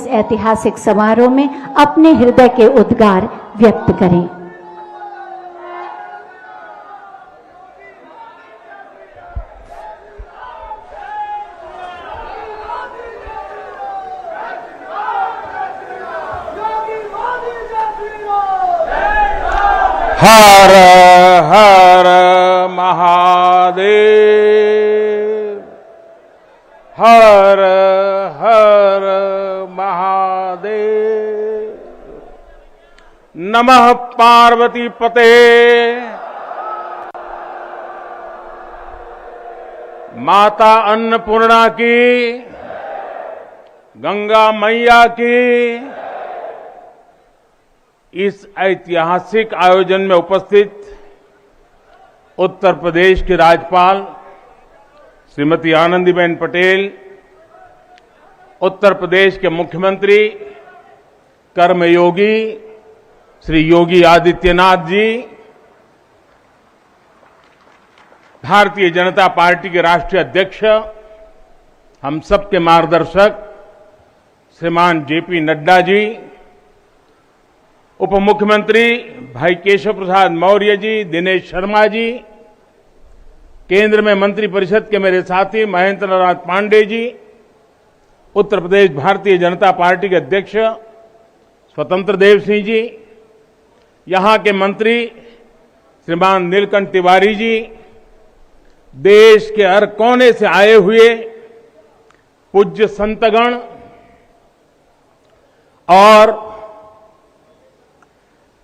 इस ऐतिहासिक समारोह में अपने हृदय के उद्गार व्यक्त करें। हर हर महादेव, हर हर महादेव। नमः पार्वती पते। माता अन्नपूर्णा की, गंगा मैया की। इस ऐतिहासिक आयोजन में उपस्थित उत्तर प्रदेश की राज्यपाल श्रीमती आनंदीबेन पटेल, उत्तर प्रदेश के मुख्यमंत्री कर्मयोगी श्री योगी आदित्यनाथ जी, भारतीय जनता पार्टी के राष्ट्रीय अध्यक्ष, हम सबके मार्गदर्शक श्रीमान जेपी नड्डा जी, उप मुख्यमंत्री भाई केशव प्रसाद मौर्य जी, दिनेश शर्मा जी, केंद्र में मंत्रिपरिषद के मेरे साथी महेंद्र नाथ पांडे जी, उत्तर प्रदेश भारतीय जनता पार्टी के अध्यक्ष स्वतंत्र देव सिंह जी, यहां के मंत्री श्रीमान नीलकंठ तिवारी जी, देश के हर कोने से आए हुए पूज्य संतगण और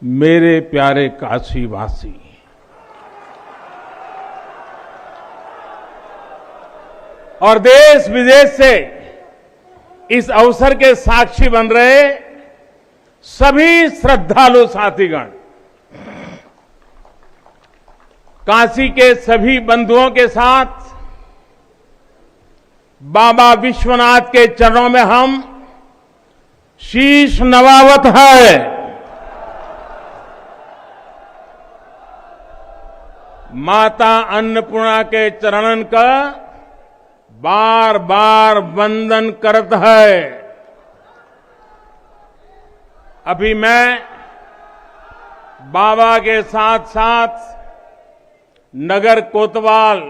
मेरे प्यारे काशीवासी, और देश विदेश से इस अवसर के साक्षी बन रहे सभी श्रद्धालु साथीगण, काशी के सभी बंधुओं के साथ बाबा विश्वनाथ के चरणों में हम शीश नवावत है। माता अन्नपूर्णा के चरणन का बार बार वंदन करत है। अभी मैं बाबा के साथ साथ नगर कोतवाल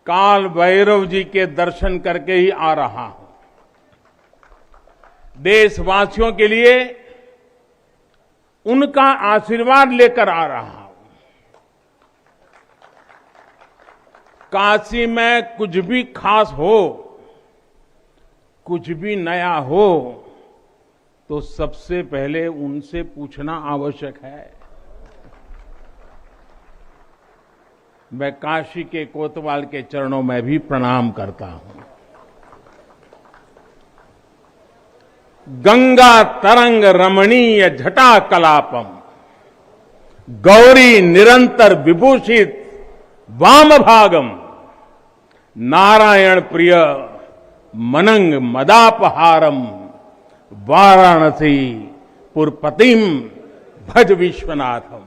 काल भैरव जी के दर्शन करके ही आ रहा हूं। देशवासियों के लिए उनका आशीर्वाद लेकर आ रहा हूं। काशी में कुछ भी खास हो, कुछ भी नया हो, तो सबसे पहले उनसे पूछना आवश्यक है। मैं काशी के कोतवाल के चरणों में भी प्रणाम करता हूं। गंगा तरंग रमणीय जटा कलापम, गौरी निरंतर विभूषित वाम भागम, नारायण प्रिय मनंग मदापहारम, वाराणसी पुरपतिम भज विश्वनाथम।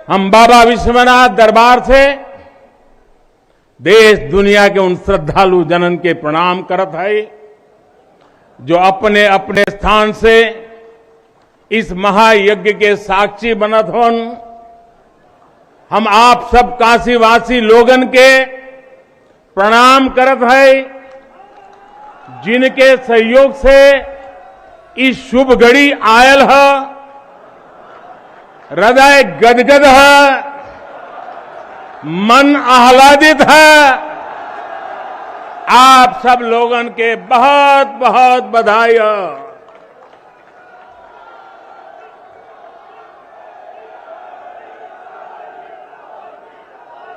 हम बाबा विश्वनाथ दरबार से देश दुनिया के उन श्रद्धालु जनन के प्रणाम करत है जो अपने अपने स्थान से इस महायज्ञ के साक्षी बनत होन। हम आप सब काशीवासी लोगन के प्रणाम करत है जिनके सहयोग से इस शुभ घड़ी आयल है। हृदय गदगद है, मन आह्लादित है। आप सब लोगन के बहुत बहुत बधाई है।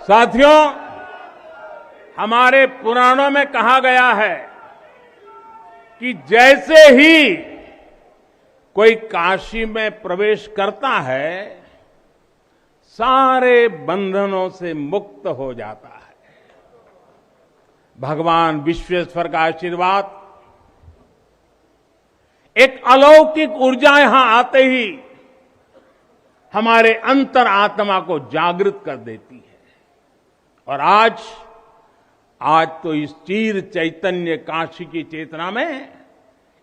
साथियों, हमारे पुराणों में कहा गया है कि जैसे ही कोई काशी में प्रवेश करता है, सारे बंधनों से मुक्त हो जाता है। भगवान विश्वेश्वर का आशीर्वाद, एक अलौकिक ऊर्जा यहां आते ही हमारे अंतर आत्मा को जागृत कर देती है। और आज आज तो इस चीर चैतन्य काशी की चेतना में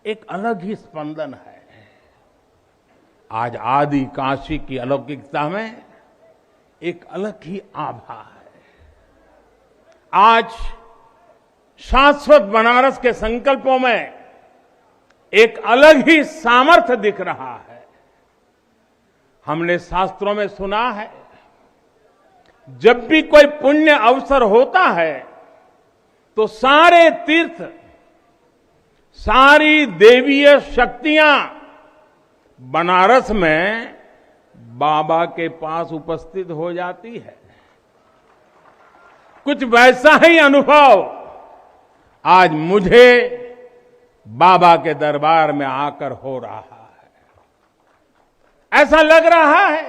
एक अलग ही स्पंदन है। आज आदि काशी की अलौकिकता में एक अलग ही आभा है। आज शाश्वत बनारस के संकल्पों में एक अलग ही सामर्थ्य दिख रहा है। हमने शास्त्रों में सुना है, जब भी कोई पुण्य अवसर होता है तो सारे तीर्थ, सारी देवीय शक्तियां बनारस में बाबा के पास उपस्थित हो जाती है। कुछ वैसा ही अनुभव आज मुझे बाबा के दरबार में आकर हो रहा है। ऐसा लग रहा है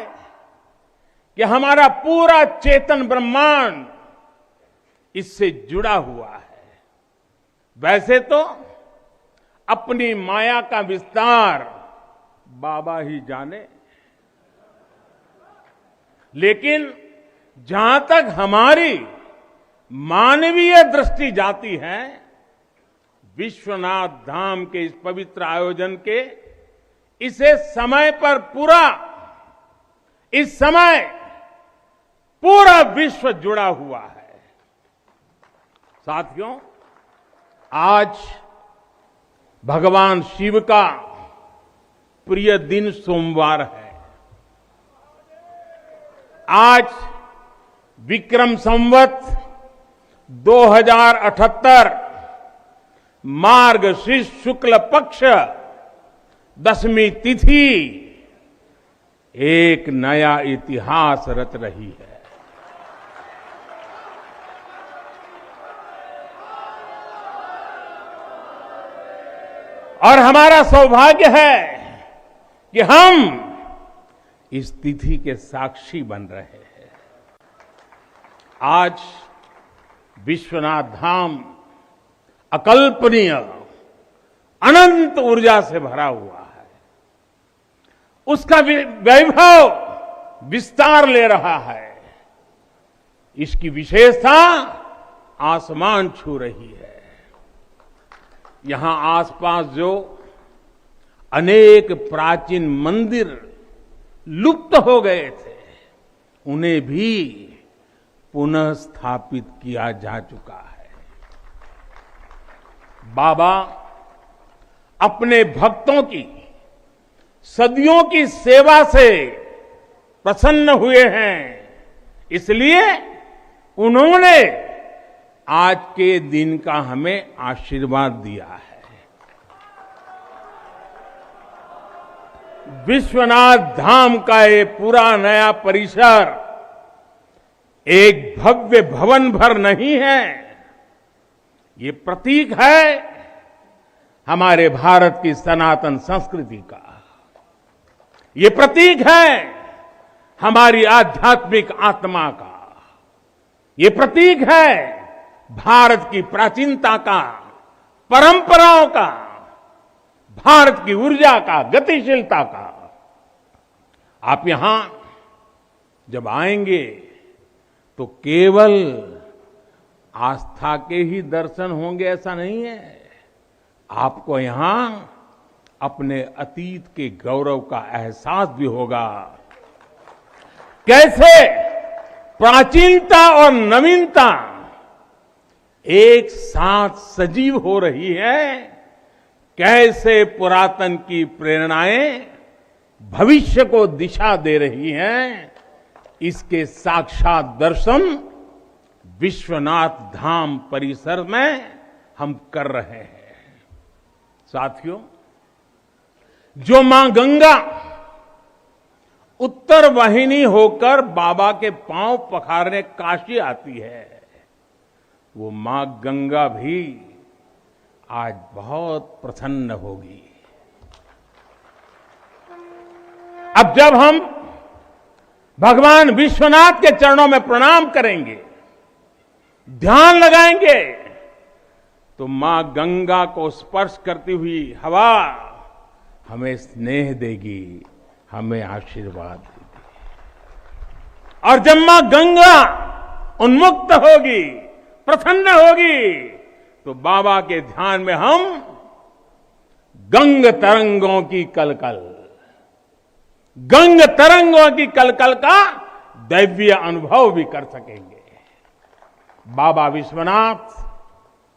कि हमारा पूरा चेतन ब्रह्मांड इससे जुड़ा हुआ है। वैसे तो अपनी माया का विस्तार बाबा ही जाने, लेकिन जहां तक हमारी मानवीय दृष्टि जाती है, विश्वनाथ धाम के इस पवित्र आयोजन के इसे समय पर इस समय पूरा विश्व जुड़ा हुआ है। साथियों, आज भगवान शिव का प्रिय दिन सोमवार है। आज विक्रम संवत 2078 मार्गशीर्ष शुक्ल पक्ष 10वीं तिथि एक नया इतिहास रच रही है। और हमारा सौभाग्य है कि हम इस तिथि के साक्षी बन रहे हैं। आज विश्वनाथ धाम अकल्पनीय अनंत ऊर्जा से भरा हुआ है। उसका वैभव विस्तार ले रहा है। इसकी विशेषता आसमान छू रही है। यहां आसपास जो अनेक प्राचीन मंदिर लुप्त हो गए थे, उन्हें भी पुनः स्थापित किया जा चुका है। बाबा अपने भक्तों की सदियों की सेवा से प्रसन्न हुए हैं, इसलिए उन्होंने आज के दिन का हमें आशीर्वाद दिया है। विश्वनाथ धाम का ये पूरा नया परिसर एक भव्य भवन भर नहीं है, ये प्रतीक है हमारे भारत की सनातन संस्कृति का। ये प्रतीक है हमारी आध्यात्मिक आत्मा का। ये प्रतीक है भारत की प्राचीनता का, परंपराओं का, भारत की ऊर्जा का, गतिशीलता का। आप यहां जब आएंगे तो केवल आस्था के ही दर्शन होंगे ऐसा नहीं है। आपको यहां अपने अतीत के गौरव का एहसास भी होगा। कैसे प्राचीनता और नवीनता एक साथ सजीव हो रही है, कैसे पुरातन की प्रेरणाएं भविष्य को दिशा दे रही हैं, इसके साक्षात दर्शन विश्वनाथ धाम परिसर में हम कर रहे हैं। साथियों, जो मां गंगा उत्तर वाहिनी होकर बाबा के पांव पखारने काशी आती है, वो मां गंगा भी आज बहुत प्रसन्न होगी। अब जब हम भगवान विश्वनाथ के चरणों में प्रणाम करेंगे, ध्यान लगाएंगे, तो मां गंगा को स्पर्श करती हुई हवा हमें स्नेह देगी, हमें आशीर्वाद देगी। और जब मां गंगा उन्मुक्त होगी, प्रसन्न होगी, तो बाबा के ध्यान में हम गंग तरंगों की कलकल, गंग तरंगों की कलकल का दैवीय अनुभव भी कर सकेंगे। बाबा विश्वनाथ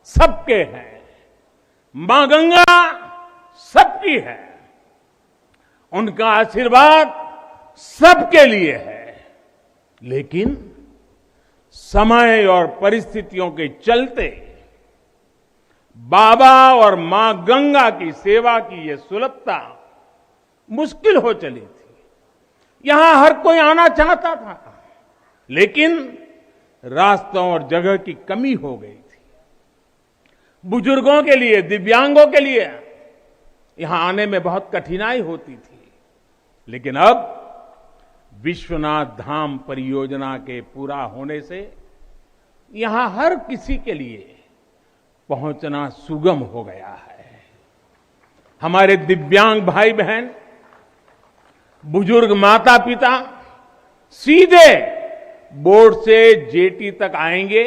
सबके हैं, मां गंगा सबकी है, उनका आशीर्वाद सबके लिए है। लेकिन समय और परिस्थितियों के चलते बाबा और मां गंगा की सेवा की यह सुलभता मुश्किल हो चली थी। यहां हर कोई आना चाहता था, लेकिन रास्तों और जगह की कमी हो गई थी। बुजुर्गों के लिए, दिव्यांगों के लिए यहां आने में बहुत कठिनाई होती थी। लेकिन अब विश्वनाथ धाम परियोजना के पूरा होने से यहां हर किसी के लिए पहुंचना सुगम हो गया है। हमारे दिव्यांग भाई बहन, बुजुर्ग माता पिता सीधे बोर्ड से जेटी तक आएंगे।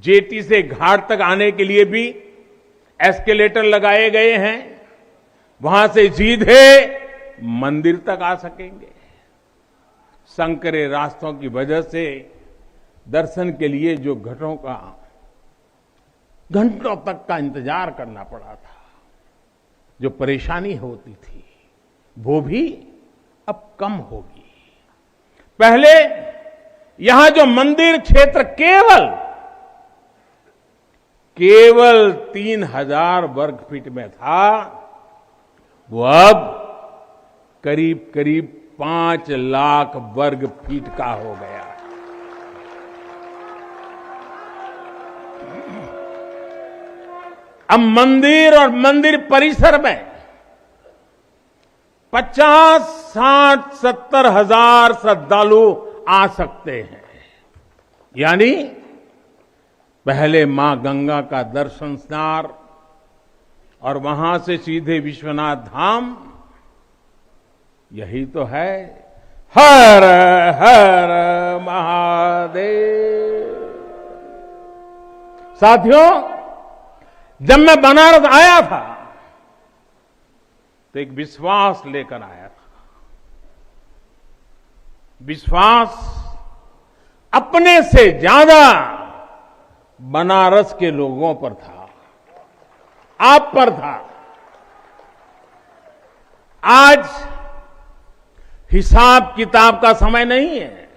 जेटी से घाट तक आने के लिए भी एस्केलेटर लगाए गए हैं, वहां से सीधे मंदिर तक आ सकेंगे। संकरे रास्तों की वजह से दर्शन के लिए जो घंटों तक का इंतजार करना पड़ा था, जो परेशानी होती थी, वो भी अब कम होगी। पहले यहां जो मंदिर क्षेत्र केवल 3000 वर्ग फीट में था, वो अब करीब करीब 5 लाख वर्ग फीट का हो गया। अब मंदिर और मंदिर परिसर में 50, 60, 70 हजार श्रद्धालु आ सकते हैं। यानी पहले मां गंगा का दर्शन स्नान और वहां से सीधे विश्वनाथ धाम, यही तो है। हर हर महादेव। साथियों, जब मैं बनारस आया था तो एक विश्वास लेकर आया था। विश्वास अपने से ज्यादा बनारस के लोगों पर था, आप पर था। आज हिसाब किताब का समय नहीं है,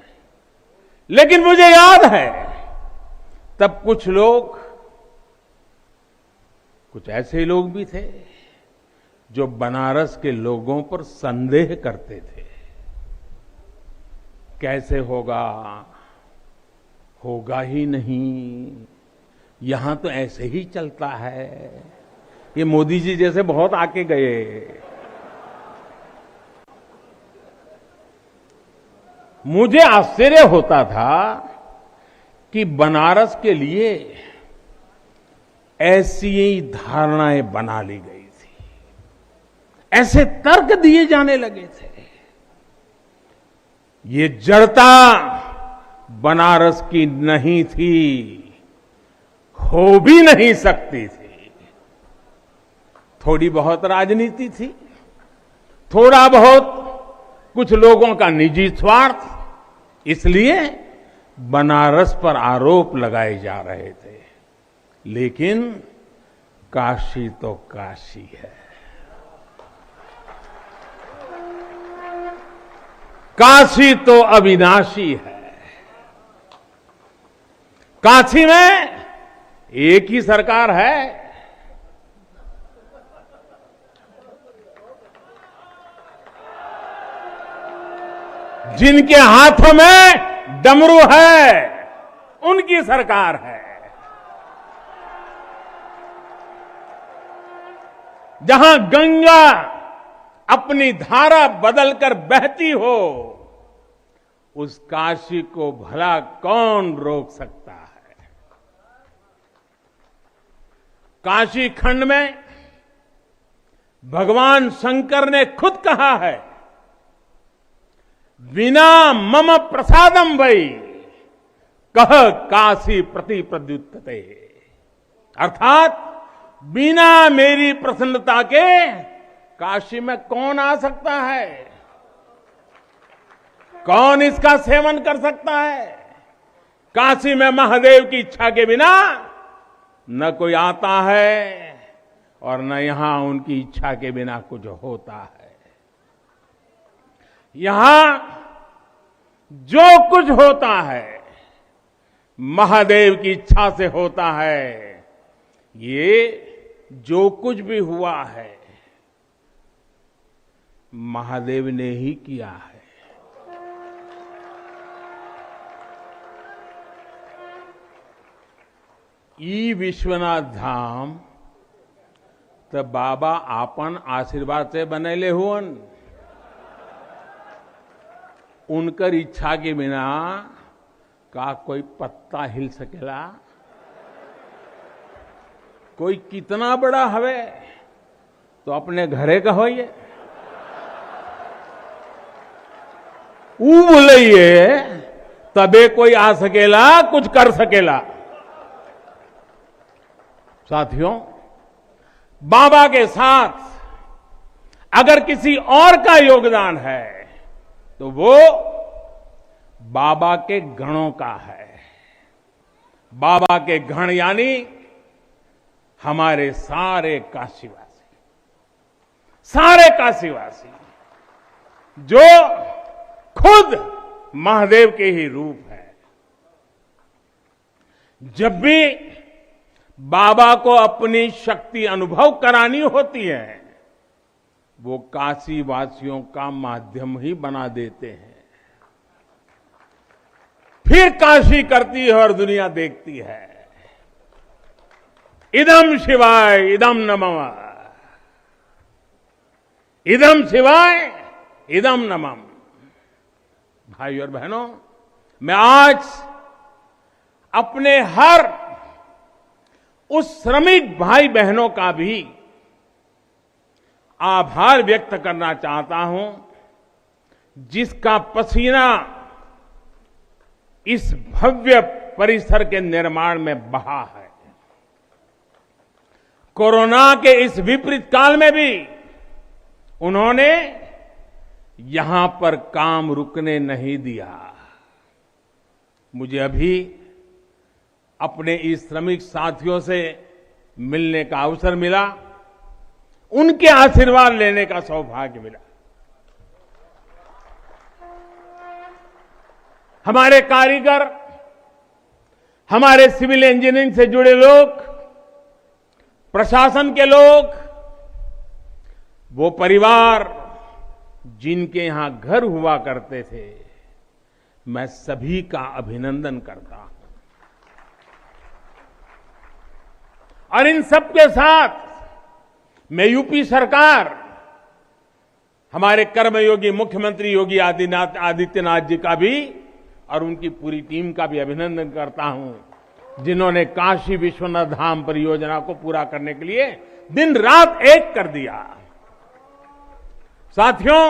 लेकिन मुझे याद है तब कुछ ऐसे लोग भी थे जो बनारस के लोगों पर संदेह करते थे। कैसे होगा ही नहीं, यहां तो ऐसे ही चलता है। ये मोदी जी जैसे बहुत आके गए। मुझे आश्चर्य होता था कि बनारस के लिए ऐसी ही धारणाएं बना ली गई थी, ऐसे तर्क दिए जाने लगे थे। ये जड़ता बनारस की नहीं थी, हो भी नहीं सकती थी। थोड़ी बहुत राजनीति थी, थोड़ा बहुत कुछ लोगों का निजी स्वार्थ, इसलिए बनारस पर आरोप लगाए जा रहे थे। लेकिन काशी तो काशी है, काशी तो अविनाशी है। काशी में एक ही सरकार है, जिनके हाथों में डमरू है, उनकी सरकार है। जहां गंगा अपनी धारा बदलकर बहती हो, उस काशी को भला कौन रोक सकता है। काशी खंड में भगवान शंकर ने खुद कहा है, विना मम प्रसादम वै कह काशी प्रति प्रद्युत्ते, अर्थात बिना मेरी प्रसन्नता के काशी में कौन आ सकता है, कौन इसका सेवन कर सकता है। काशी में महादेव की इच्छा के बिना न कोई आता है और न यहां उनकी इच्छा के बिना कुछ होता है। यहां जो कुछ होता है महादेव की इच्छा से होता है। ये जो कुछ भी हुआ है महादेव ने ही किया है। ई विश्वनाथ धाम तो बाबा आपन आशीर्वाद से बनेले हुअन। उनकर इच्छा के बिना का कोई पत्ता हिल सकेला। कोई कितना बड़ा हवे तो अपने घरे का होइए, ऊ बोलिए तबे कोई आ सकेला, कुछ कर सकेला। साथियों, बाबा के साथ अगर किसी और का योगदान है तो वो बाबा के गणों का है। बाबा के गण यानी हमारे सारे काशीवासी जो खुद महादेव के ही रूप है। जब भी बाबा को अपनी शक्ति अनुभव करानी होती है वो काशी वासियों का माध्यम ही बना देते हैं। फिर काशी करती है और दुनिया देखती है। इदम शिवाय इदम नमः, इदम शिवाय इदम नमः। भाई और बहनों, मैं आज अपने हर उस श्रमिक भाई बहनों का भी आभार व्यक्त करना चाहता हूं जिसका पसीना इस भव्य परिसर के निर्माण में बहा है। कोरोना के इस विपरीत काल में भी उन्होंने यहां पर काम रुकने नहीं दिया। मुझे अभी अपने इस श्रमिक साथियों से मिलने का अवसर मिला, उनके आशीर्वाद लेने का सौभाग्य मिला। हमारे कारीगर, हमारे सिविल इंजीनियरिंग से जुड़े लोग, प्रशासन के लोग, वो परिवार जिनके यहां घर हुआ करते थे, मैं सभी का अभिनंदन करता हूं। और इन सबके साथ मैं यूपी सरकार, हमारे कर्मयोगी मुख्यमंत्री योगी आदित्यनाथ जी का भी और उनकी पूरी टीम का भी अभिनंदन करता हूं जिन्होंने काशी विश्वनाथ धाम परियोजना को पूरा करने के लिए दिन रात एक कर दिया। साथियों,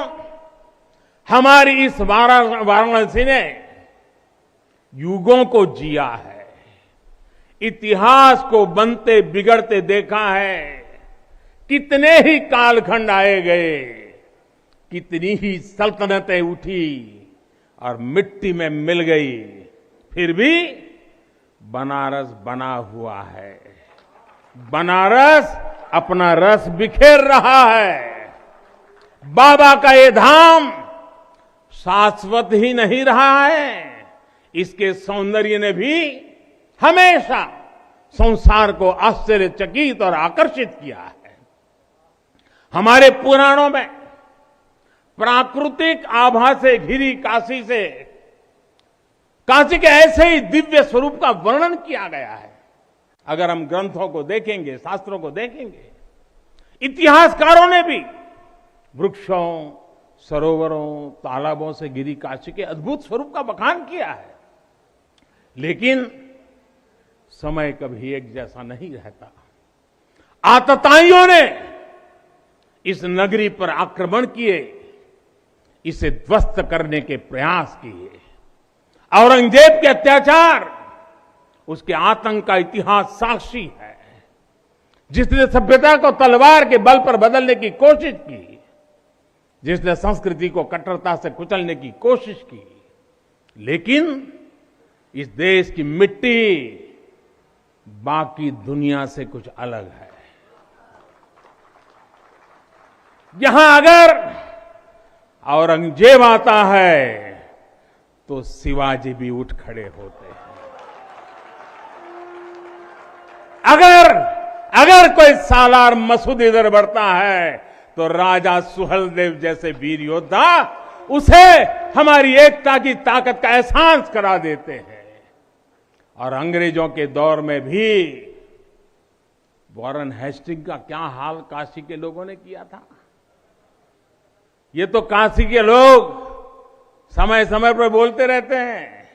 हमारी इस वाराणसी ने युगों को जिया है, इतिहास को बनते बिगड़ते देखा है। कितने ही कालखंड आए गए, कितनी ही सल्तनतें उठी और मिट्टी में मिल गई, फिर भी बनारस बना हुआ है। बनारस अपना रस बिखेर रहा है। बाबा का ये धाम शाश्वत ही नहीं रहा है, इसके सौंदर्य ने भी हमेशा संसार को आश्चर्यचकित और आकर्षित किया है। हमारे पुराणों में प्राकृतिक आभा से घिरी काशी के ऐसे ही दिव्य स्वरूप का वर्णन किया गया है। अगर हम ग्रंथों को देखेंगे, शास्त्रों को देखेंगे, इतिहासकारों ने भी वृक्षों, सरोवरों, तालाबों से घिरी काशी के अद्भुत स्वरूप का बखान किया है। लेकिन समय कभी एक जैसा नहीं रहता। आतताइयों ने इस नगरी पर आक्रमण किए, इसे ध्वस्त करने के प्रयास किए। औरंगजेब के अत्याचार उसके आतंक का इतिहास साक्षी है। जिसने सभ्यता को तलवार के बल पर बदलने की कोशिश की, जिसने संस्कृति को कट्टरता से कुचलने की कोशिश की, लेकिन इस देश की मिट्टी बाकी दुनिया से कुछ अलग है। यहां अगर औरंगजेब आता है तो शिवाजी भी उठ खड़े होते हैं। अगर कोई सालार मसूद इधर बढ़ता है तो राजा सुहेलदेव जैसे वीर योद्धा उसे हमारी एकता की ताकत का एहसास करा देते हैं। और अंग्रेजों के दौर में भी वॉरेन हेस्टिंग का क्या हाल काशी के लोगों ने किया था। ये तो काशी के लोग समय समय पर बोलते रहते हैं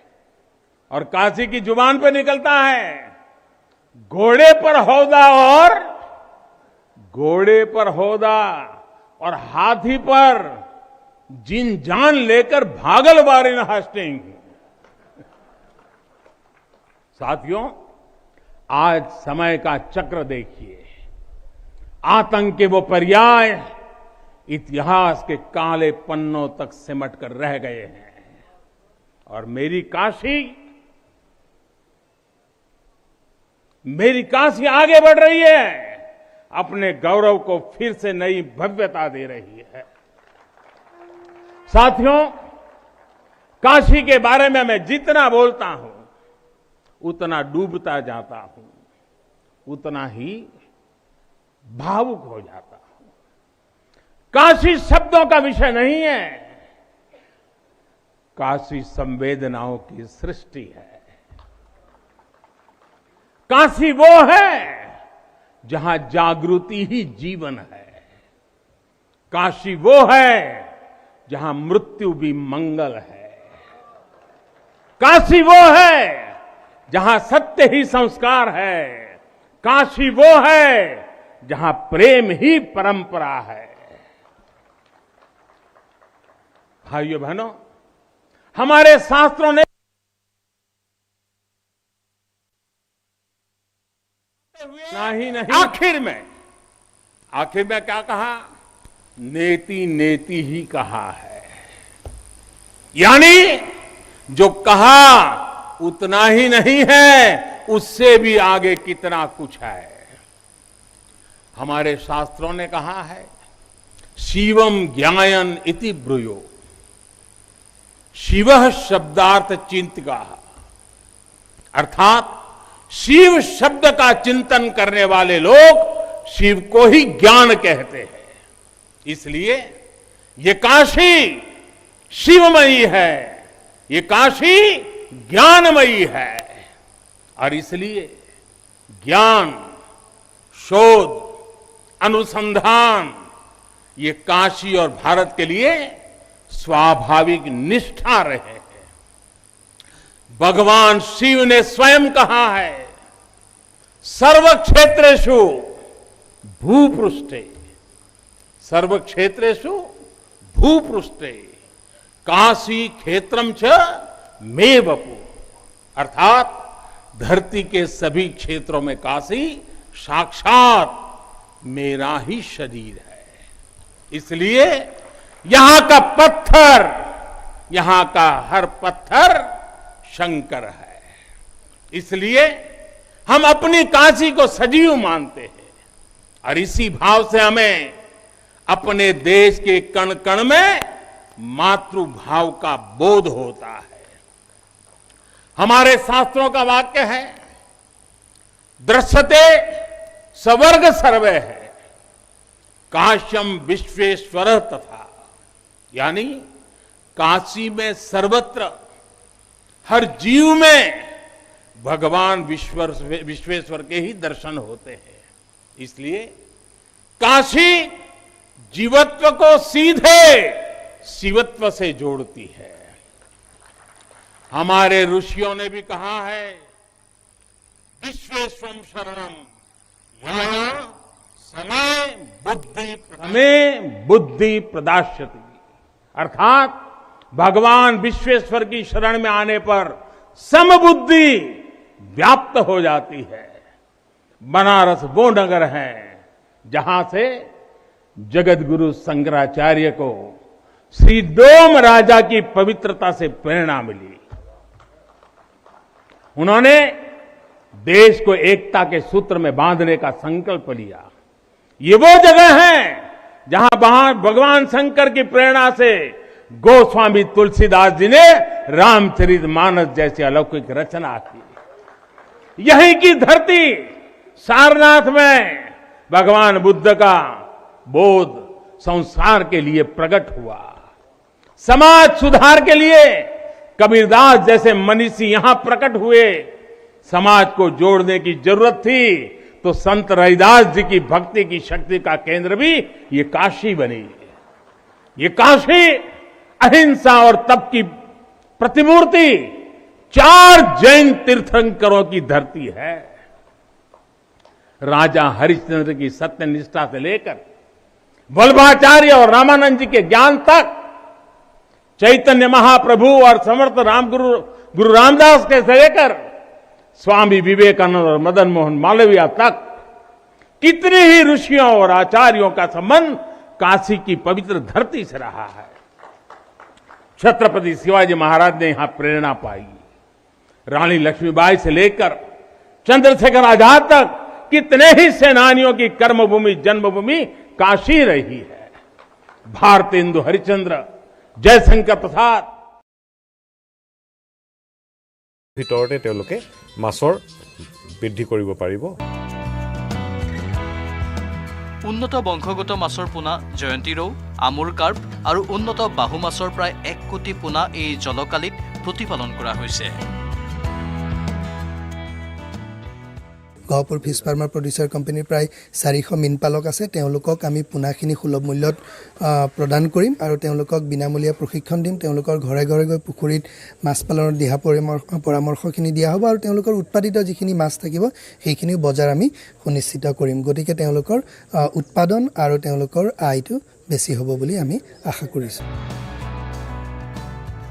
और काशी की जुबान पे निकलता है, घोड़े पर हौदा और हाथी पर जिन जान लेकर भागल वॉरेन हेस्टिंग। साथियों, आज समय का चक्र देखिए, आतंक के वो पर्याय इतिहास के काले पन्नों तक सिमट कर रह गए हैं और मेरी काशी आगे बढ़ रही है, अपने गौरव को फिर से नई भव्यता दे रही है। साथियों, काशी के बारे में मैं जितना बोलता हूं उतना डूबता जाता हूं, उतना ही भावुक हो जाता हूं। काशी शब्दों का विषय नहीं है, काशी संवेदनाओं की सृष्टि है। काशी वो है जहां जागृति ही जीवन है। काशी वो है जहां मृत्यु भी मंगल है। काशी वो है जहां सत्य ही संस्कार है। काशी वो है जहां प्रेम ही परंपरा है। भाइयों बहनों, हमारे शास्त्रों ने नहीं आखिर में क्या कहा? नेति नेति ही कहा है। यानी जो कहा उतना ही नहीं है, उससे भी आगे कितना कुछ है। हमारे शास्त्रों ने कहा है, शिवम ज्ञायन इति ब्रूयो, शिवः शब्दार्थ चिंतका, अर्थात शिव शब्द का चिंतन करने वाले लोग शिव को ही ज्ञान कहते हैं। इसलिए ये काशी शिवमयी है, ये काशी ज्ञानमयी है और इसलिए ज्ञान, शोध, अनुसंधान ये काशी और भारत के लिए स्वाभाविक निष्ठा रहे हैं। भगवान शिव ने स्वयं कहा है, सर्व क्षेत्रेषु भूपृष्ठे, सर्व क्षेत्रेषु भूपृष्ठे काशी क्षेत्रम च मे वपु, अर्थात धरती के सभी क्षेत्रों में काशी साक्षात मेरा ही शरीर है। इसलिए यहां का पत्थर, यहां का हर पत्थर शंकर है। इसलिए हम अपनी काशी को सजीव मानते हैं और इसी भाव से हमें अपने देश के कण कण में मातृभाव का बोध होता है। हमारे शास्त्रों का वाक्य है, दृश्यते स्वर्ग सर्वे है, काश्यम विश्वेश्वर तथा, यानी काशी में सर्वत्र हर जीव में भगवान विश्वेश्वर के ही दर्शन होते हैं। इसलिए काशी जीवत्व को सीधे शिवत्व से जोड़ती है। हमारे ऋषियों ने भी कहा है, विश्वेश्वरम शरणम याया समय बुद्धि प्रदास्यति, अर्थात भगवान विश्वेश्वर की शरण में आने पर समबुद्धि व्याप्त हो जाती है। बनारस वो नगर है जहां से जगत गुरु शंकराचार्य को श्री डोम राजा की पवित्रता से प्रेरणा मिली। उन्होंने देश को एकता के सूत्र में बांधने का संकल्प लिया। ये वो जगह है जहां भगवान शंकर की प्रेरणा से गोस्वामी तुलसीदास जी ने रामचरितमानस जैसी अलौकिक रचना की। यहीं की धरती सारनाथ में भगवान बुद्ध का बोध संसार के लिए प्रकट हुआ। समाज सुधार के लिए कबीरदास जैसे मनीषी यहां प्रकट हुए। समाज को जोड़ने की जरूरत थी तो संत रविदास जी की भक्ति की शक्ति का केंद्र भी ये काशी बनी। ये काशी अहिंसा और तप की प्रतिमूर्ति 4 जैन तीर्थंकरों की धरती है। राजा हरिश्चंद्र की सत्यनिष्ठा से लेकर वल्लभाचार्य और रामानंद जी के ज्ञान तक, चैतन्य महाप्रभु और समर्थ गुरु रामदास के से लेकर स्वामी विवेकानंद और मदन मोहन मालवीय तक कितने ही ऋषियों और आचार्यों का संबंध काशी की पवित्र धरती से रहा है। छत्रपति शिवाजी महाराज ने यहां प्रेरणा पाई। रानी लक्ष्मीबाई से लेकर चंद्रशेखर आजाद तक कितने ही सेनानियों की कर्मभूमि जन्मभूमि काशी रही है। भारतेंदु हरिश्चंद्र, जयशंकर प्रसाद ভিতৰতে তেওঁলোকে মাছৰ বৃদ্ধি কৰিব পাৰিব। উন্নত বংশগত মাছৰ পোনা জয়ন্তী ৰৌ, আমুৰ কাৰ্প আৰু উন্নত বাহু মাছৰ প্ৰায় 1 কোটি পোনা এই জলকালিত প্ৰতিপালন কৰা হৈছে। গহপুৰ ফিছ ফাৰ্মাৰ প্ৰডিউচাৰ কোম্পানীৰ প্ৰায় 400 মীনপালক আছে। তেওঁলোকক আমি পোনাখিনি সুলভ মূল্যত প্ৰদান কৰিম আৰু তেওঁলোকক বিনামূলীয়া প্ৰশিক্ষণ দিম। তেওঁলোকৰ ঘৰে ঘৰে গৈ পুখুৰীত মাছ পালনৰ দিহা পৰামৰ্শখিনি দিয়া হ'ব আৰু তেওঁলোকৰ উৎপাদিত যিখিনি মাছ থাকিব সেইখিনিও বজাৰ আমি সুনিশ্চিত কৰিম। গতিকে তেওঁলোকৰ উৎপাদন আৰু তেওঁলোকৰ আয়টো বেছি হ'ব বুলি আমি আশা কৰিছোঁ।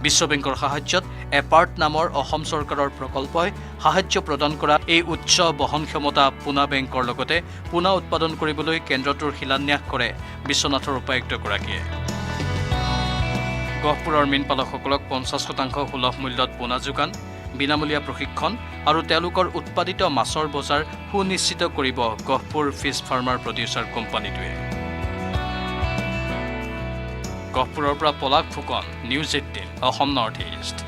বিশ্ব বেংকৰ সাহায্যত এপাৰ্ট নামৰ অসম চৰকাৰৰ প্ৰকল্পই সাহায্য প্ৰদান কৰা এই উচ্চ বহন ক্ষমতা পোনা বেংকৰ লগতে পোনা উৎপাদন কৰিবলৈ কেন্দ্ৰটোৰ শিলান্যাস কৰে বিশ্বনাথৰ উপায়ুক্তগৰাকীয়ে। গহপুৰৰ মীনপালকসকলক 50% সুলভ মূল্যত পোনা যোগান, বিনামূলীয়া প্ৰশিক্ষণ আৰু তেওঁলোকৰ উৎপাদিত মাছৰ বজাৰ সুনিশ্চিত কৰিব গহপুৰ ফিছ ফাৰ্মাৰ প্ৰডিউচাৰ কোম্পানীটোৱে। গহপুৰৰ পৰা পলাশ ফুকন, নিউজ 18, অসম নৰ্থ ইষ্ট।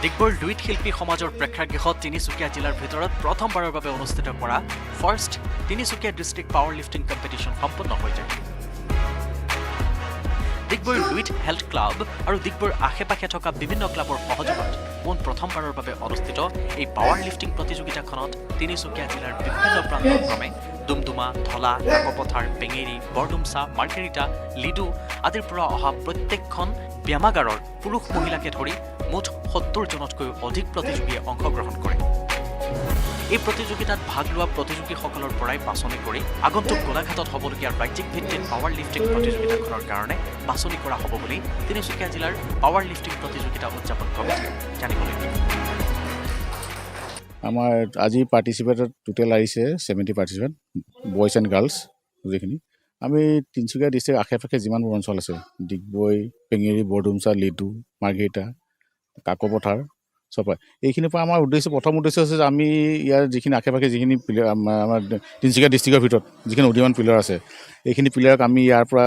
ডিগবৈৰ লুইত শিল্পী সমাজৰ প্ৰেক্ষাগৃহত তিনিচুকীয়া জিলাৰ ভিতৰত প্ৰথমবাৰৰ বাবে অনুষ্ঠিত কৰা first Tinsukia district power lifting competition সম্পন্ন হৈ যায়। ডিগবৈৰ লুইত হেল্থ ক্লাব আৰু ডিগবৈৰ আশে-পাশে থকা বিভিন্ন ক্লাবৰ সহযোগত প্ৰথমবাৰৰ বাবে অনুষ্ঠিত এই পাৱাৰ লিফটিং প্ৰতিযোগিতাখনত তিনিচুকীয়া জিলাৰ বিভিন্ন প্ৰান্তৰ ক্ৰমে ডুমডুমা, ঢলা, কাকপথাৰ, বেঙেৰী, বৰডুমচা, মাৰ্ঘেৰিটা, লিডু আদিৰ পৰা অহা প্ৰত্যেকখন ব্যায়ামাগাৰৰ পুৰুষ মহিলাকে ধৰি মুঠ 70জনতকৈও অধিক প্ৰতিযোগীয়ে অংশগ্ৰহণ কৰে। এই প্ৰতিযোগিতাত ভাগ লোৱা প্ৰতিযোগীসকলৰ পৰাই বাছনি কৰি আগন্তুক গোলাঘাটত হ'বলগীয়া ৰাজ্যিক ভিত্তিত পাৱাৰ লিফটিং প্ৰতিযোগিতাখনৰ কাৰণে বাছনি কৰা হ'ব বুলি তিনিচুকীয়া জিলাৰ পাৱাৰ লিফটিং প্ৰতিযোগিতা উদযাপন কমিটিয়ে জানিবলৈ দিয়ে। আমাৰ আজি পাৰ্টিচিপেটত টোটেল আহিছে 70 পাৰ্টিচিপেট, বয়জ এণ্ড গাৰ্লছ গোটেইখিনি। আমি তিনিচুকীয়া ডিষ্ট্ৰিক্ট আশে-পাশে যিমানবোৰ অঞ্চল আছে, ডিগবৈ, পেঙেৰী, বৰডুমচা, লিডু, মাৰ্ঘেৰিটা, কাকপথাৰ চব হয়। এইখিনিৰ পৰা আমাৰ প্ৰথম উদ্দেশ্য হৈছে যে আমি ইয়াৰ যিখিনি আশে-পাশে যিখিনি প্লেয়াৰ আমাৰ তিনিচুকীয়া ডিষ্ট্ৰিক্টৰ ভিতৰত যিখিনি উদীয়মান প্লেয়াৰ আছে, এইখিনি প্লেয়াৰক আমি ইয়াৰ পৰা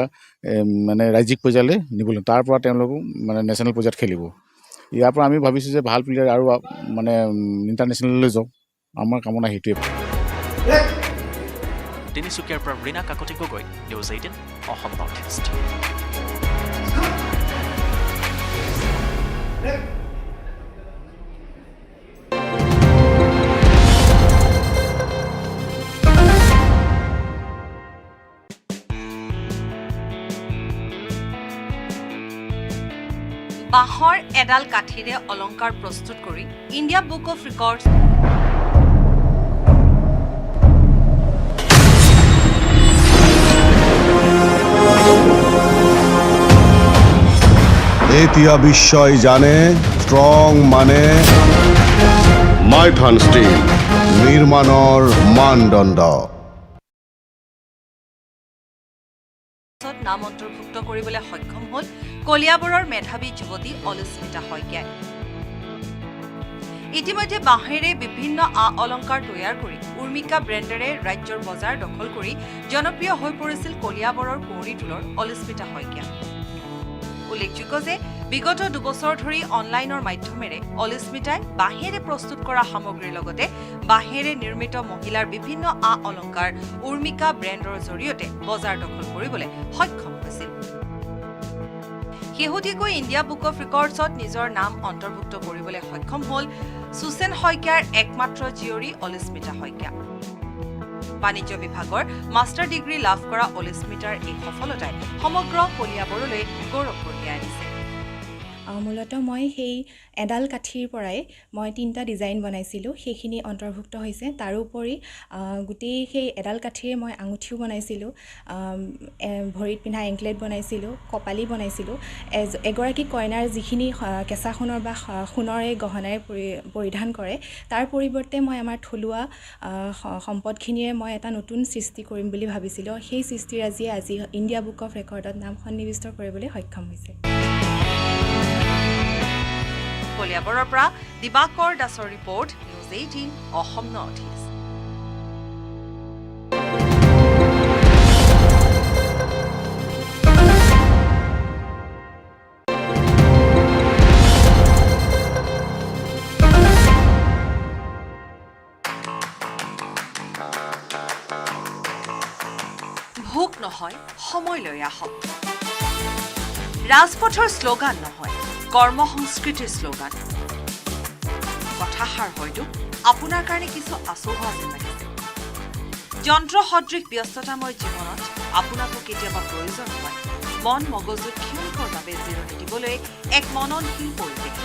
মানে ৰাজ্যিক পৰ্যায়লৈ নিবলৈ, তাৰ পৰা তেওঁলোকো মানে নেশ্যনেল পৰ্যায়ত খেলিব। ইয়াৰ পৰা আমি ভাবিছোঁ যে ভাল প্লেয়াৰ আৰু মানে ইণ্টাৰনেশ্যনেললৈ যাওক, আমাৰ কামনা সেইটোৱে। তিনিচুকীয়াৰ পৰা ৰীনা কাকতি গগৈ, নিউজ 18, অসম নৰ্থ ইষ্ট। বাঁহৰ এডাল কাঠিৰে অলংকাৰ প্ৰস্তুত কৰি ইণ্ডিয়া বুক অফ ৰেকৰ্ডছ এতিয়া বিশ্বই জানে ষ্ট্ৰং মানে মাইথন ষ্টীল নিৰ্মাণৰ মানদণ্ড। নাম অন্তৰ্ভুক্ত কৰিবলৈ সক্ষম হ'ল কলিয়াবৰৰ মেধাৱী যুৱতী অলিস্মিতা শইকীয়াই। ইতিমধ্যে বাঁহেৰে বিভিন্ন অলংকাৰ তৈয়াৰ কৰি উৰ্মিকা ব্ৰেণ্ডেৰে ৰাজ্যৰ বজাৰ দখল কৰি জনপ্ৰিয় হৈ পৰিছিল কলিয়াবৰৰ কুঁৱৰী টোলৰ অলিস্মিতা শইকীয়া। উল্লেখযোগ্য যে বিগত 2 বছৰ ধৰি অনলাইনৰ মাধ্যমেৰে অলিস্মিতাই বাঁহেৰে প্ৰস্তুত কৰা সামগ্ৰীৰ লগতে বাঁহেৰে নিৰ্মিত মহিলাৰ বিভিন্ন অলংকাৰ উৰ্মিকা ব্ৰেণ্ডৰ জৰিয়তে বজাৰ দখল কৰিবলৈ সক্ষম হৈছিল। শেহতীয়াকৈ ইণ্ডিয়া বুক অফ ৰেকৰ্ডছত নিজৰ নাম অন্তৰ্ভুক্ত কৰিবলৈ সক্ষম হ'ল সুচেন শইকীয়াৰ একমাত্ৰ জীয়ৰী অলিস্মিতা শইকীয়া। বাণিজ্য বিভাগৰ মাষ্টাৰ ডিগ্ৰী লাভ কৰা অলিস্মিতাৰ এই সফলতাই সমগ্ৰ কলিয়াবৰলৈ গৌৰৱ কঢ়িয়াই আনিছে। মূলতঃ মই সেই এডাল কাঠিৰ পৰাই মই 3টা ডিজাইন বনাইছিলোঁ, সেইখিনি অন্তৰ্ভুক্ত হৈছে। তাৰোপৰি গোটেই সেই এডাল কাঠিৰে মই আঙুঠিও বনাইছিলোঁ, ভৰিত পিন্ধা এংকলেট বনাইছিলোঁ, কপালি বনাইছিলোঁ। এগৰাকী কইনাৰ যিখিনি কেঁচা সোণৰ বা সোণৰে গহনাৰে পৰিধান কৰে, তাৰ পৰিৱৰ্তে মই আমাৰ থলুৱা সম্পদখিনিৰে মই এটা নতুন সৃষ্টি কৰিম বুলি ভাবিছিলোঁ। সেই সৃষ্টিৰাজিয়ে আজি ইণ্ডিয়া বুক অফ ৰেকৰ্ডত নাম সন্নিৱিষ্ট কৰিবলৈ সক্ষম হৈছে। কলিয়াবৰৰ পৰা দিবাকৰ দাসৰ ৰিপৰ্ট, নিউজ 18 অসম নৰ্থ ইষ্ট। ভোক নহয়, সময় লৈ আহক। ৰাজপথৰ শ্লোগান নহয়, কৰ্ম সংস্কৃতিৰ শ্লোগান। কথাষাৰ হয়তো আপোনাৰ কাৰণে কিছু আচহুৱা যেন লাগিছে। যন্ত্ৰ সদৃশ ব্যস্ততাময় জীৱনত আপোনাকো কেতিয়াবা প্ৰয়োজন হয় মন মগজু ক্ষণিকৰ বাবে জিৰণি দিবলৈ এক মননশীল পৰিৱেশ।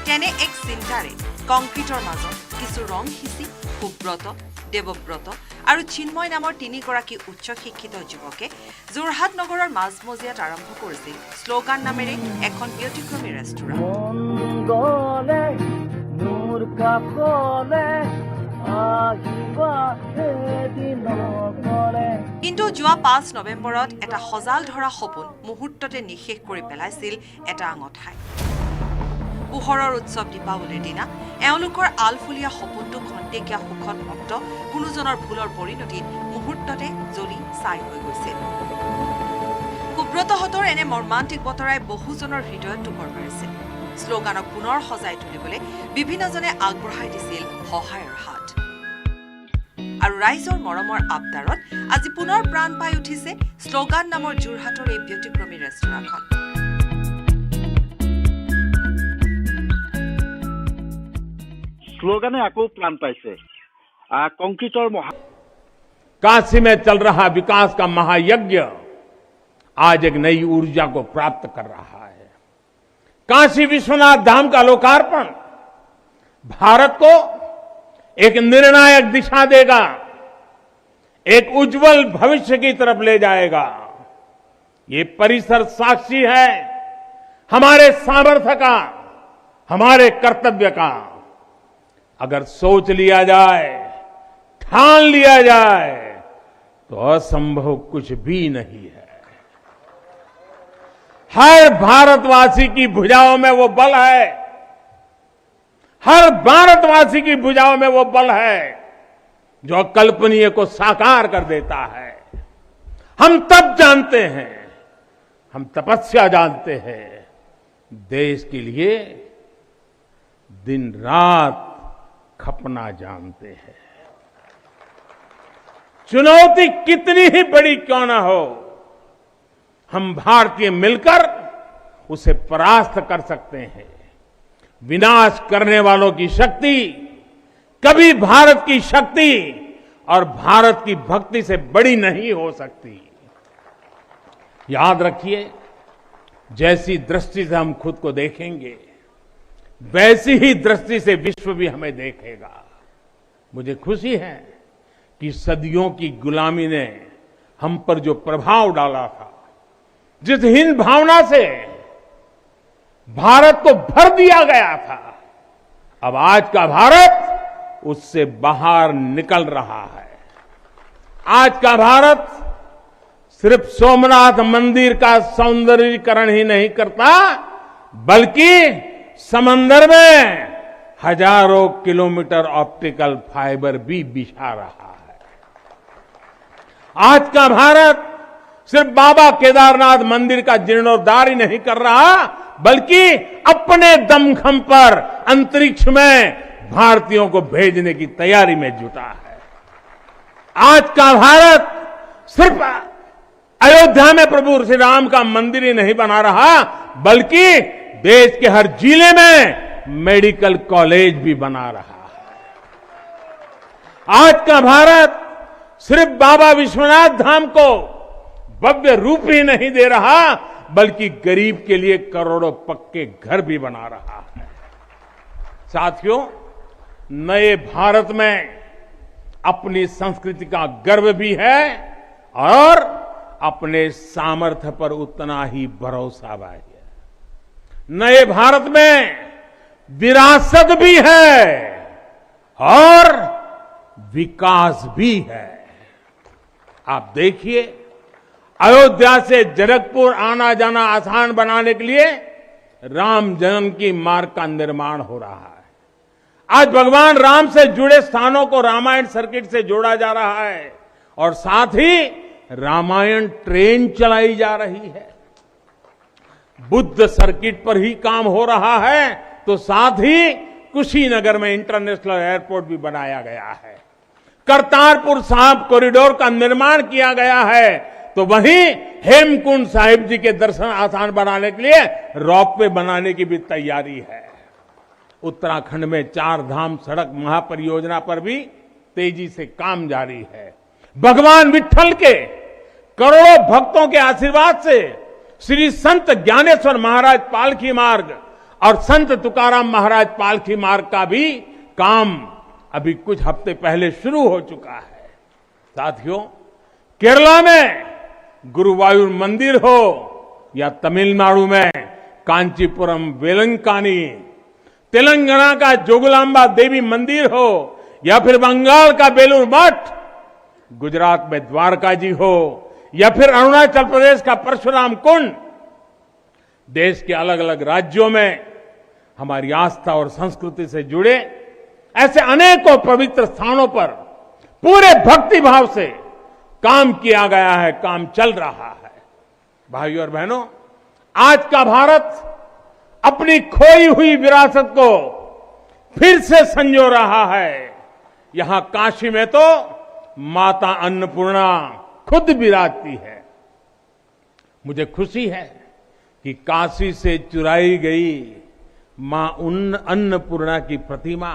তেনে এক চিন্তাৰে কংক্ৰিটৰ মাজত কিছু ৰং সিঁচি সুব্ৰত, দেৱব্ৰত আৰু চিন্ময় নামৰ 3গৰাকী উচ্চ শিক্ষিত যুৱকে যোৰহাট নগৰৰ মাজমজিয়াত আৰম্ভ কৰিছিল শ্লোগান নামেৰে এখন ব্যতিক্ৰমী ৰেষ্টুৰাঁ। কিন্তু যোৱা 5 নৱেম্বৰত এটা সজাল ধৰা সপোন মুহূৰ্ততে নিঃশেষ কৰি পেলাইছিল এটা আঙঠাই। পোহৰৰ উৎসৱ দীপাৱলীৰ দিনা এওঁলোকৰ আলফুলীয়া সপোনটো খন্তেকীয়া সুখত মত্ত কোনোজনৰ ভুলৰ পৰিণতিত মুহূৰ্ততে জ্বলি ছাই হৈ গৈছিল। সুব্ৰতহঁতৰ এনে মৰ্মান্তিক বতৰাই বহুজনৰ হৃদয়ত টোকৰ মাৰিছিল। শ্লোগানক পুনৰ সজাই তুলিবলৈ বিভিন্নজনে আগবঢ়াই দিছিল সহায়ৰ হাত। আৰু ৰাইজৰ মৰমৰ আবদাৰত আজি পুনৰ প্ৰাণ পাই উঠিছে শ্লোগান নামৰ যোৰহাটৰ এই ব্যতিক্ৰমী ৰেষ্টুৰাঁখন। स्लोगने आको प्राण पाइसे कंक्रीट और काशी में चल रहा विकास का महायज्ञ आज एक नई ऊर्जा को प्राप्त कर रहा है। काशी विश्वनाथ धाम का लोकार्पण भारत को एक निर्णायक दिशा देगा, एक उज्जवल भविष्य की तरफ ले जाएगा। ये परिसर साक्षी है हमारे सामर्थ्य का, हमारे कर्तव्य का। अगर सोच लिया जाए, ठान लिया जाए तो असंभव कुछ भी नहीं है। हर भारतवासी की भुजाओं में वो बल है, हर भारतवासी की भुजाओं में वो बल है जो अकल्पनीय को साकार कर देता है। हम तप जानते हैं, हम तपस्या जानते हैं, देश के लिए दिन रात खपना जानते हैं। चुनौती कितनी ही बड़ी क्यों ना हो, हम भारतीय मिलकर उसे परास्त कर सकते हैं। विनाश करने वालों की शक्ति कभी भारत की शक्ति और भारत की भक्ति से बड़ी नहीं हो सकती। याद रखिए, जैसी दृष्टि से हम खुद को देखेंगे, वैसी ही दृष्टि से विश्व भी हमें देखेगा। मुझे खुशी है कि सदियों की गुलामी ने हम पर जो प्रभाव डाला था, जिस हीन भावना से भारत को भर दिया गया था, अब आज का भारत उससे बाहर निकल रहा है। आज का भारत सिर्फ सोमनाथ मंदिर का सौंदर्यीकरण ही नहीं करता, बल्कि समंदर में हजारों किलोमीटर ऑप्टिकल फाइबर भी बिछा रहा है। आज का भारत सिर्फ बाबा केदारनाथ मंदिर का जीर्णोद्धार ही नहीं कर रहा, बल्कि अपने दमखम पर अंतरिक्ष में भारतीयों को भेजने की तैयारी में जुटा है। आज का भारत सिर्फ अयोध्या में प्रभु श्री राम का मंदिर ही नहीं बना रहा, बल्कि देश के हर जिले में मेडिकल कॉलेज भी बना रहा है। आज का भारत सिर्फ बाबा विश्वनाथ धाम को भव्य रूप ही नहीं दे रहा, बल्कि गरीब के लिए करोड़ों पक्के घर भी बना रहा है। साथियों, नए भारत में अपनी संस्कृति का गर्व भी है और अपने सामर्थ्य पर उतना ही भरोसा भी है। नए भारत में विरासत भी है और विकास भी है। आप देखिए, अयोध्या से जनकपुर आना जाना आसान बनाने के लिए राम जन्म की मार्ग का निर्माण हो रहा है। आज भगवान राम से जुड़े स्थानों को रामायण सर्किट से जोड़ा जा रहा है और साथ ही रामायण ट्रेन चलाई जा रही है। बुद्ध सर्किट पर ही काम हो रहा है, तो साथ ही कुशीनगर में इंटरनेशनल एयरपोर्ट भी बनाया गया है। करतारपुर साहिब कॉरिडोर का निर्माण किया गया है, तो वहीं हेमकुंड साहिब जी के दर्शन आसान बनाने के लिए रोपवे बनाने की भी तैयारी है। उत्तराखंड में 4 धाम सड़क महापरियोजना पर भी तेजी से काम जारी है। भगवान विट्ठल के करोड़ों भक्तों के आशीर्वाद से श्री संत ज्ञानेश्वर महाराज पालकी मार्ग और संत तुकाराम महाराज पालकी मार्ग का भी काम अभी कुछ हफ्ते पहले शुरू हो चुका है। साथियों, केरला में गुरुवायूर मंदिर हो या तमिलनाडु में कांचीपुरम वेलंकानी, तेलंगाना का जोगलांबा देवी मंदिर हो या फिर बंगाल का बेलूर मठ, गुजरात में द्वारका जी हो या फिर अरुणाचल प्रदेश का परशुराम कुंड, देश के अलग अलग राज्यों में हमारी आस्था और संस्कृति से जुड़े ऐसे अनेकों पवित्र स्थानों पर पूरे भक्ति भाव से काम किया गया है, काम चल रहा है। भाइयों और बहनों, आज का भारत अपनी खोई हुई विरासत को फिर से संजो रहा है। यहां काशी में तो माता अन्नपूर्णा खुद विराजती है। मुझे खुशी है कि काशी से चुराई गई मां अन्नपूर्णा की प्रतिमा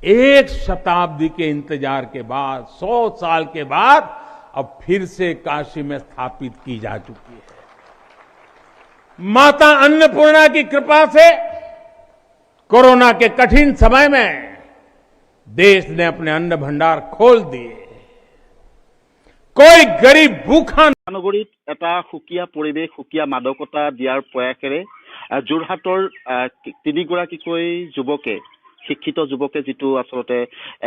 1 शताब्दी के इंतजार के बाद, 100 साल के बाद अब फिर से काशी में स्थापित की जा चुकी है। माता अन्नपूर्णा की कृपा से कोरोना के कठिन समय में देश ने अपने अन्न भंडार खोल दिए। कोई गरीब भूखा নগৰীত এটা সুকীয়া পৰিৱেশ, সুকীয়া মাদকতা দিয়াৰ প্ৰয়াসেৰে যোৰহাটৰ 3গৰাকীকৈ যুৱকে, শিক্ষিত যুৱকে যিটো আচলতে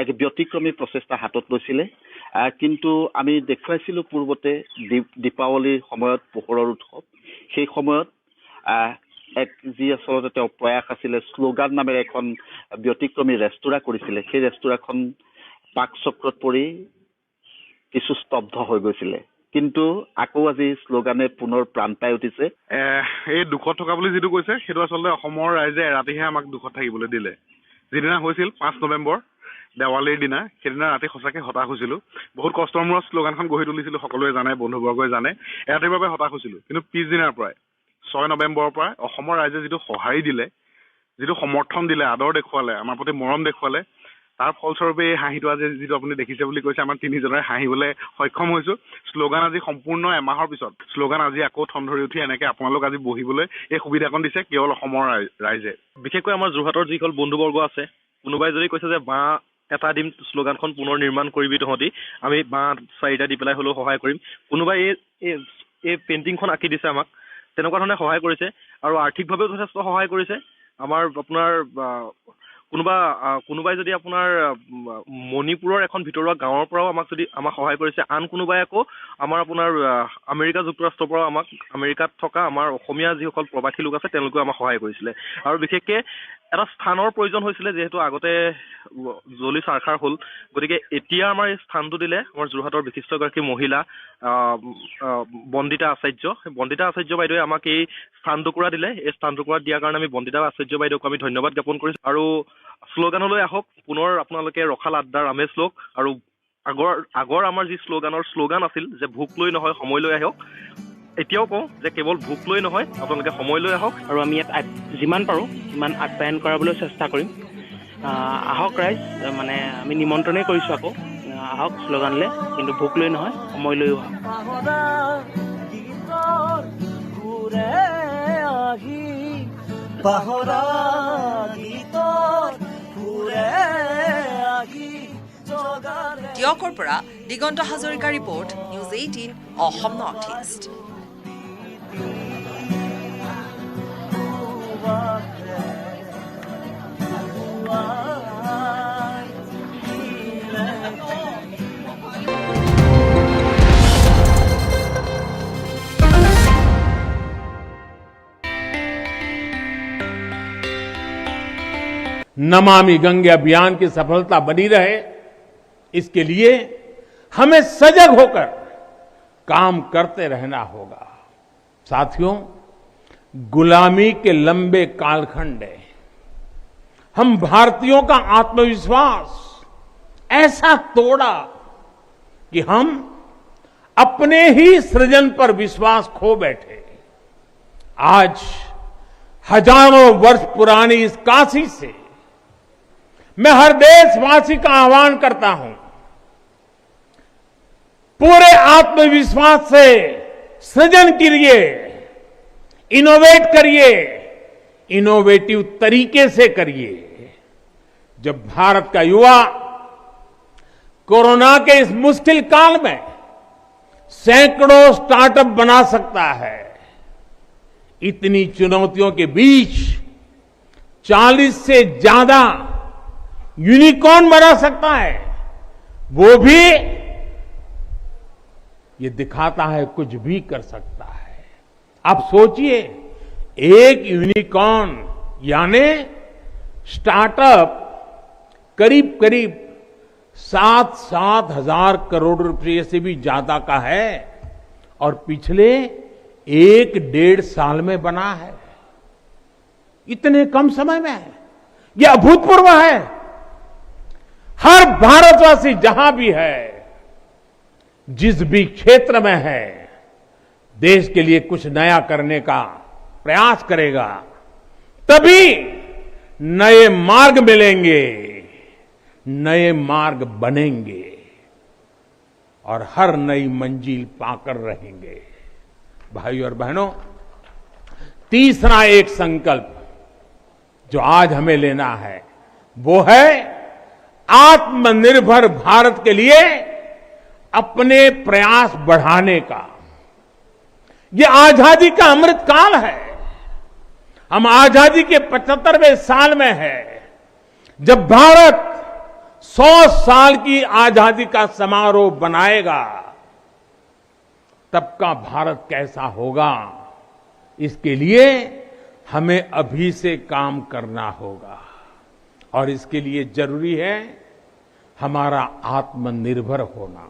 এক ব্যতিক্ৰমী প্ৰচেষ্টা হাতত লৈছিলে, কিন্তু আমি দেখুৱাইছিলোঁ পূৰ্বতে দীপাৱলীৰ সময়ত পোহৰৰ উৎসৱ, সেই সময়ত এক যি আচলতে তেওঁ প্ৰয়াস আছিলে, শ্লোগান নামেৰে এখন ব্যতিক্ৰমী ৰেস্তোৰাঁ কৰিছিলে। সেই ৰেস্তোৰাঁখন পাকচক্ৰত পৰি কিছু স্তব্ধ হৈ গৈছিলে, কিন্তু আকৌ আজি শ্লোগানে পুনৰ প্ৰাণ পাই উঠিছে। এই দুখত থকা বুলি যিটো কৈছে, সেইটো আচলতে অসমৰ ৰাইজে ৰাতিহে আমাক দুখত থাকিবলৈ দিলে। যিদিনা হৈছিল 5 নৱেম্বৰ দেৱালীৰ দিনা, সেইদিনা ৰাতি সঁচাকৈ হতাশ হৈছিলোঁ। বহুত কষ্টৰ মূৰত শ্লোগানখন গঢ়ি তুলিছিলোঁ, সকলোৱে জানে, বন্ধুবৰ্গই জানে, ৰাতিৰ বাবে হতাশ হৈছিলোঁ। কিন্তু পিছদিনাৰ পৰাই 6 নৱেম্বৰৰ পৰা অসমৰ ৰাইজে যিটো সঁহাৰি দিলে, যিটো সমৰ্থন দিলে, আদৰ দেখুৱালে, আমাৰ প্ৰতি মৰম দেখুৱালে, তাৰ ফলস্বৰূপে এই হাঁহিটো আজি যিটো আপুনি দেখিছে বুলি কৈছে আমাৰ তিনিজনে হাঁহিবলৈ সক্ষম হৈছো। শ্লোগান আজি সম্পূৰ্ণ এমাহৰ পিছত শ্লোগান আজি আকৌ ঠন ধৰি উঠি এনেকে আপোনালোক আজি বহিবলৈ এই সুবিধাকণ দিছে কেৱল অসমৰ ৰাইজে। বিশেষকৈ আমাৰ যোৰহাটৰ যিসকল বন্ধুবৰ্গ আছে, কোনোবাই যদি কৈছে যে বাঁহ এটা দিম শ্লোগানখন পুনৰ নিৰ্মাণ কৰিবি তহঁতি, আমি বাঁহ 4টা দি পেলাই হ'লেও সহায় কৰিম। কোনোবাই এই পেইণ্টিংখন আঁকি দিছে আমাক, তেনেকুৱা ধৰণে সহায় কৰিছে আৰু আৰ্থিকভাৱেও যথেষ্ট সহায় কৰিছে। আমাৰ আপোনাৰ কোনোবাই যদি আপোনাৰ মণিপুৰৰ এখন ভিতৰুৱা গাঁৱৰ পৰাও আমাক সহায় কৰিছে। আন কোনোবাই আকৌ আমাৰ আপোনাৰ আমেৰিকা যুক্তৰাষ্ট্ৰৰ পৰাও আমেৰিকাত থকা আমাৰ অসমীয়া যিসকল প্ৰবাসী লোক আছে তেওঁলোকেও আমাক সহায় কৰিছিলে। আৰু বিশেষকৈ এটা স্থানৰ প্ৰয়োজন হৈছিলে, যিহেতু আগতে জ্বলি চাৰখাৰ হ'ল, গতিকে এতিয়া আমাৰ এই স্থানটো দিলে আমাৰ যোৰহাটৰ বিশিষ্ট এগৰাকী মহিলা বন্দিতা আচাৰ্য। বন্দিতা আচাৰ্য বাইদেৱে আমাক এই স্থান টুকুৰা দিলে। এই স্থান টুকুৰা দিয়াৰ কাৰণে আমি বন্দিতা আচাৰ্য বাইদেউক আমি ধন্যবাদ জ্ঞাপন কৰিছোঁ। আৰু শ্লোগানলৈ আহক, পুনৰ আপোনালোকে ৰখাল আড্ডাৰ আমেজ লওক। আৰু আগৰ আমাৰ যি শ্লোগান আছিল যে ভোক লৈ নহয় সময় লৈ আহক, এতিয়াও কওঁ যে কেৱল ভোক লৈ নহয় আপোনালোকে সময় লৈ আহক। আৰু আমি ইয়াত যিমান পাৰোঁ সিমান আপ্যায়ন কৰাবলৈ চেষ্টা কৰিম। আহক ৰাইজ, মানে আমি নিমন্ত্ৰণেই কৰিছোঁ আকৌ আহক শ্লোগানলৈ, কিন্তু ভোক লৈ নহয় সময় লৈও আহক। দিয়কৰ পৰা দিগন্ত হাজৰিকা ৰিপৰ্ট, নিউজ 18 অসম নৰ্থ ইষ্ট। नमामि गंगे अभियान की सफलता बनी रहे, इसके लिए हमें सजग होकर काम करते रहना होगा। साथियों, गुलामी के लंबे कालखंड है, हम भारतीयों का आत्मविश्वास ऐसा तोड़ा कि हम अपने ही सृजन पर विश्वास खो बैठे। आज हजारों वर्ष पुरानी इस काशी से मैं हर देशवासी का आह्वान करता हूं, पूरे आत्मविश्वास से सृजन करिए, इनोवेट करिए, इनोवेटिव तरीके से करिए। जब भारत का युवा कोरोना के इस मुश्किल काल में सैकड़ों स्टार्टअप बना सकता है, इतनी चुनौतियों के बीच 40 से ज्यादा यूनिकॉर्न बना सकता है, वो भी ये दिखाता है कुछ भी कर सकता है। आप सोचिए, एक यूनिकॉर्न यानी स्टार्टअप करीब 7 हजार करोड़ रुपए से भी ज्यादा का है और पिछले 1-1.5 साल में बना है। इतने कम समय में यह अभूतपूर्व है। हर भारतवासी जहां भी है, जिस भी क्षेत्र में है, देश के लिए कुछ नया करने का प्रयास करेगा, तभी नए मार्ग मिलेंगे, नए मार्ग बनेंगे और हर नई मंजिल पाकर रहेंगे। भाइयों और बहनों, तीसरा एक संकल्प जो आज हमें लेना है वो है आत्मनिर्भर भारत के लिए अपने प्रयास बढ़ाने का। ये आजादी का अमृत काल है। हम आजादी के 75वें साल में है, जब भारत 100 साल की आजादी का समारोह बनाएगा, तब का भारत कैसा होगा, इसके लिए हमें अभी से काम करना होगा। और इसके लिए जरूरी है हमारा आत्मनिर्भर होना।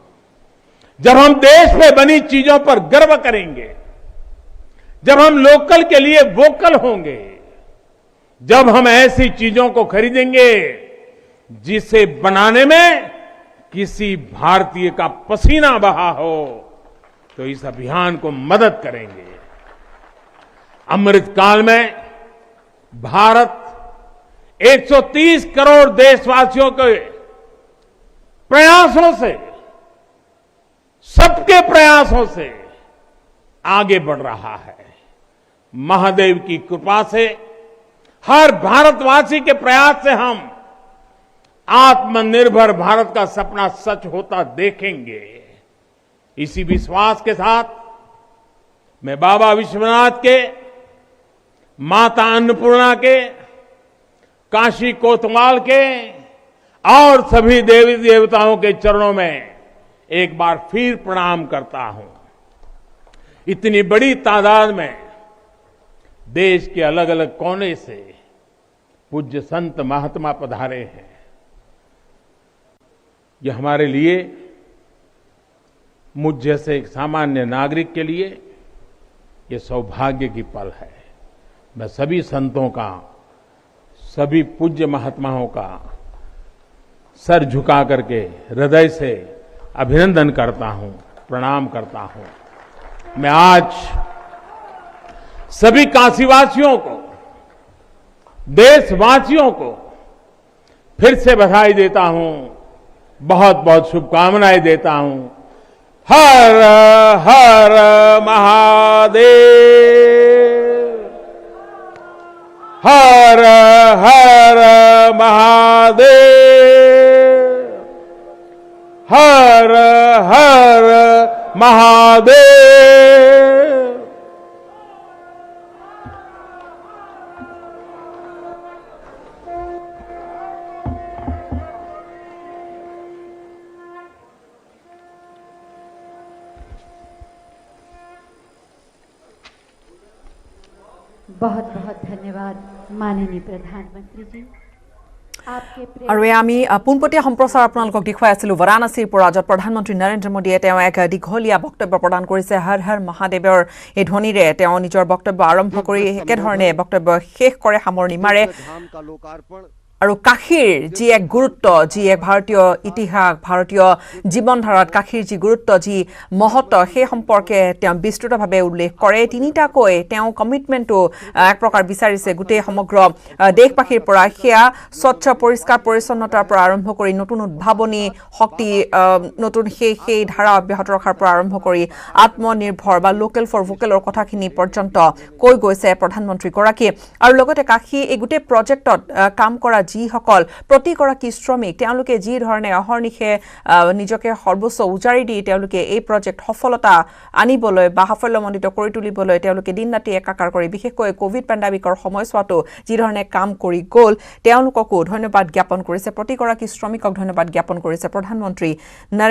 जब हम देश में बनी चीजों पर गर्व करेंगे, जब हम लोकल के लिए वोकल होंगे, जब हम ऐसी चीजों को खरीदेंगे जिसे बनाने में किसी भारतीय का पसीना बहा हो, तो इस अभियान को मदद करेंगे। अमृत काल में भारत 130 करोड़ देशवासियों के प्रयासों से, सबके प्रयासों से आगे बढ़ रहा है। महादेव की कृपा से, हर भारतवासी के प्रयास से हम आत्मनिर्भर भारत का सपना सच होता देखेंगे। इसी विश्वास के साथ मैं बाबा विश्वनाथ के, माता अन्नपूर्णा के, काशी कोतवाल के और सभी देवी देवताओं के चरणों में एक बार फिर प्रणाम करता हूं। इतनी बड़ी तादाद में देश के अलग अलग कोने से पूज्य संत महात्मा पधारे हैं। यह हमारे लिए, मुझ जैसे एक सामान्य नागरिक के लिए ये सौभाग्य की पल है। मैं सभी संतों का, सभी पूज्य महात्माओं का सर झुका करके हृदय से अभिनंदन करता हूं, प्रणाम करता हूं। मैं आज सभी काशीवासियों को, देशवासियों को फिर से बधाई देता हूं, बहुत बहुत शुभकामनाएं देता हूं। हर हर महादेव, हर हर महादेव, हर हर महादेव। बहुत बहुत धन्यवाद माननीय प्रधानमंत्री जी। আৰু আমি পোনপটীয়া সম্প্ৰচাৰ আপোনালোকক দেখুৱাই আছিলোঁ বাৰাণসীৰ পৰা, য'ত প্ৰধানমন্ত্ৰী নৰেন্দ্ৰ মোদীয়ে তেওঁ এক দীঘলীয়া বক্তব্য প্ৰদান কৰিছে। হৰ হৰ মহাদেৱৰ এই ধ্বনিৰে তেওঁ নিজৰ বক্তব্য আৰম্ভ কৰি একেধৰণে বক্তব্য শেষ কৰে, সামৰণি মাৰে। আৰু কাশীৰ যি এক গুৰুত্ব, যি এক ভাৰতীয় ইতিহাস, ভাৰতীয় জীৱনধাৰাত কাশীৰ যি গুৰুত্ব, যি মহত্ব, সেই সম্পৰ্কে তেওঁ বিস্তৃতভাৱে উল্লেখ কৰে। তিনিটাকৈ তেওঁ কমিটমেণ্টটো এক প্ৰকাৰ বিচাৰিছে গোটেই সমগ্ৰ দেশবাসীৰ পৰা। সেয়া স্বচ্ছ পৰিষ্কাৰ পৰিচ্ছন্নতাৰ পৰা আৰম্ভ কৰি নতুন উদ্ভাৱনী শক্তি, নতুন সেই ধাৰা অব্যাহত ৰখাৰ পৰা আৰম্ভ কৰি আত্মনিৰ্ভৰ বা লোকেল ফৰ ভোকেলৰ কথাখিনি পৰ্যন্ত কৈ গৈছে প্ৰধানমন্ত্ৰীগৰাকীয়ে। আৰু লগতে কাশী এই গোটেই প্ৰজেক্টত কাম কৰা যিসকল প্ৰতিগৰাকী শ্ৰমিক, তেওঁলোকে যি ধৰণে অহৰ্নিশে নিজকে সৰ্বোচ্চ উজাৰি দি তেওঁলোকে এই প্ৰজেক্ট সফলতা আনিবলৈ বা সাফল্যমণ্ডিত কৰি তুলিবলৈ তেওঁলোকে দিন ৰাতি একাকাৰ কৰি, বিশেষকৈ কোভিড পেণ্ডামিকৰ সময়ছোৱাতো যি ধৰণে কাম কৰি গ'ল, তেওঁলোককো ধন্যবাদ জ্ঞাপন কৰিছে। প্ৰতিগৰাকী শ্ৰমিকক ধন্যবাদ জ্ঞাপন কৰিছে প্ৰধানমন্ত্ৰী